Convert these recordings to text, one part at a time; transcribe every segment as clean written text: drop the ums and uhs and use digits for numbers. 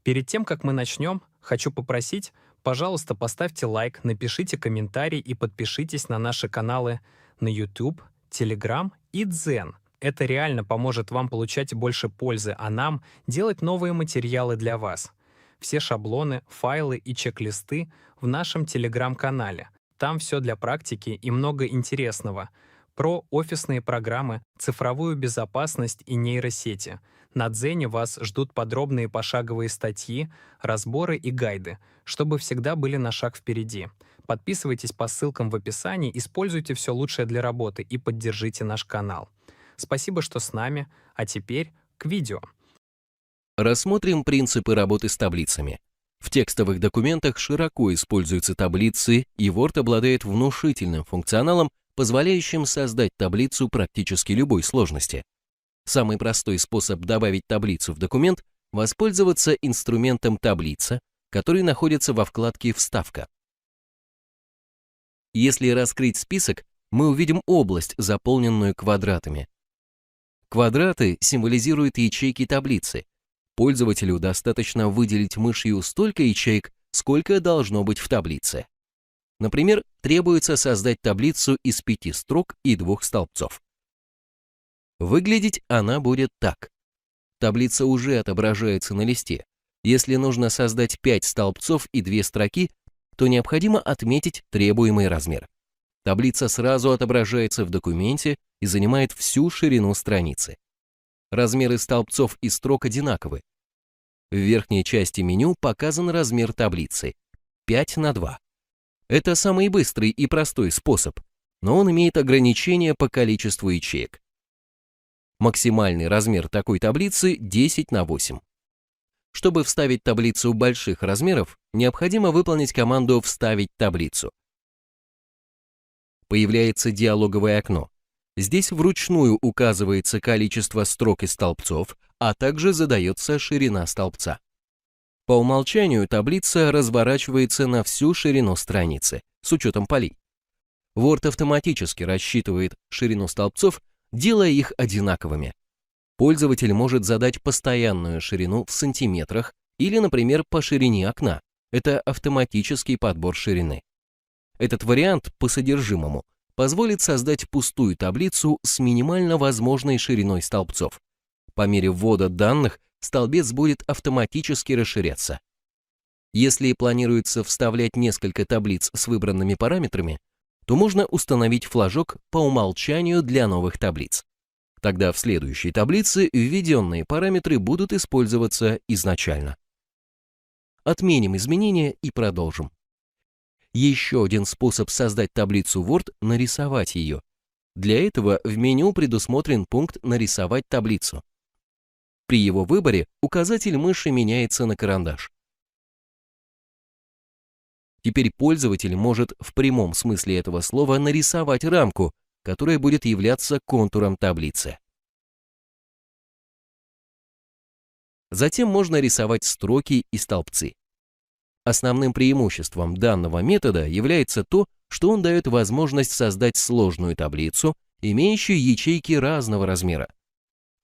Перед тем, как мы начнем, хочу попросить, пожалуйста, поставьте лайк, напишите комментарий и подпишитесь на наши каналы на YouTube, Telegram и Дзен. Это реально поможет вам получать больше пользы, а нам делать новые материалы для вас. Все шаблоны, файлы и чек-листы в нашем Telegram-канале. Там все для практики и много интересного. Про офисные программы, цифровую безопасность и нейросети. На Дзене вас ждут подробные пошаговые статьи, разборы и гайды, чтобы всегда были на шаг впереди. Подписывайтесь по ссылкам в описании, используйте все лучшее для работы и поддержите наш канал. Спасибо, что с нами, а теперь к видео. Рассмотрим принципы работы с таблицами. В текстовых документах широко используются таблицы, и Word обладает внушительным функционалом, позволяющим создать таблицу практически любой сложности. Самый простой способ добавить таблицу в документ – воспользоваться инструментом «Таблица», который находится во вкладке «Вставка». Если раскрыть список, мы увидим область, заполненную квадратами. Квадраты символизируют ячейки таблицы. Пользователю достаточно выделить мышью столько ячеек, сколько должно быть в таблице. Например, требуется создать таблицу из 5 строк и 2 столбцов. Выглядеть она будет так. Таблица уже отображается на листе. Если нужно создать 5 столбцов и 2 строки, то необходимо отметить требуемый размер. Таблица сразу отображается в документе и занимает всю ширину страницы. Размеры столбцов и строк одинаковы. В верхней части меню показан размер таблицы – 5 на 2. Это самый быстрый и простой способ, но он имеет ограничения по количеству ячеек. Максимальный размер такой таблицы 10 на 8. Чтобы вставить таблицу больших размеров, необходимо выполнить команду «Вставить таблицу». Появляется диалоговое окно. Здесь вручную указывается количество строк и столбцов, а также задается ширина столбца. По умолчанию таблица разворачивается на всю ширину страницы, с учетом полей. Word автоматически рассчитывает ширину столбцов, делая их одинаковыми. Пользователь может задать постоянную ширину в сантиметрах или, например, по ширине окна. Это автоматический подбор ширины. Этот вариант по содержимому позволит создать пустую таблицу с минимально возможной шириной столбцов. По мере ввода данных столбец будет автоматически расширяться. Если планируется вставлять несколько таблиц с выбранными параметрами, то можно установить флажок по умолчанию для новых таблиц. Тогда в следующей таблице введенные параметры будут использоваться изначально. Отменим изменения и продолжим. Еще один способ создать таблицу Word – нарисовать ее. Для этого в меню предусмотрен пункт «Нарисовать таблицу». При его выборе указатель мыши меняется на карандаш. Теперь пользователь может в прямом смысле этого слова нарисовать рамку, которая будет являться контуром таблицы. Затем можно рисовать строки и столбцы. Основным преимуществом данного метода является то, что он дает возможность создать сложную таблицу, имеющую ячейки разного размера.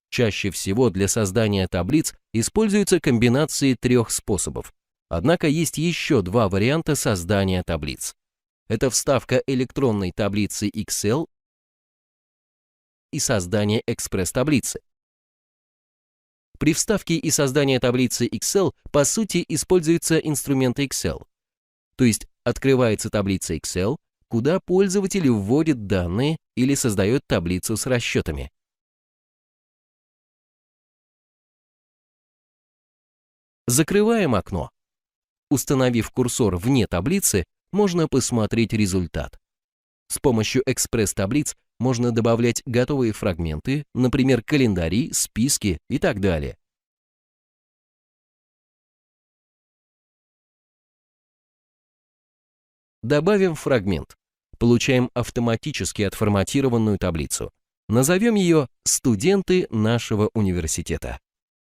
Чаще всего для создания таблиц используются комбинации 3 способов. Однако есть еще 2 варианта создания таблиц. Это вставка электронной таблицы Excel и создание экспресс-таблицы. При вставке и создании таблицы Excel по сути используется инструмент Excel. То есть открывается таблица Excel, куда пользователь вводит данные или создает таблицу с расчетами. Закрываем окно. Установив курсор вне таблицы, можно посмотреть результат. С помощью экспресс-таблиц можно добавлять готовые фрагменты, например, календари, списки и так далее. Добавим фрагмент. Получаем автоматически отформатированную таблицу. Назовем ее «Студенты нашего университета».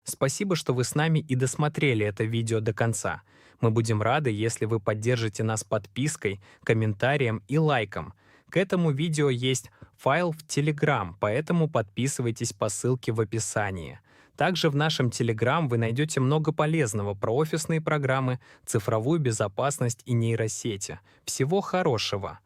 Спасибо, что вы с нами и досмотрели это видео до конца. Мы будем рады, если вы поддержите нас подпиской, комментарием и лайком. К этому видео есть файл в Telegram, поэтому подписывайтесь по ссылке в описании. Также в нашем Telegram вы найдете много полезного про офисные программы, цифровую безопасность и нейросети. Всего хорошего!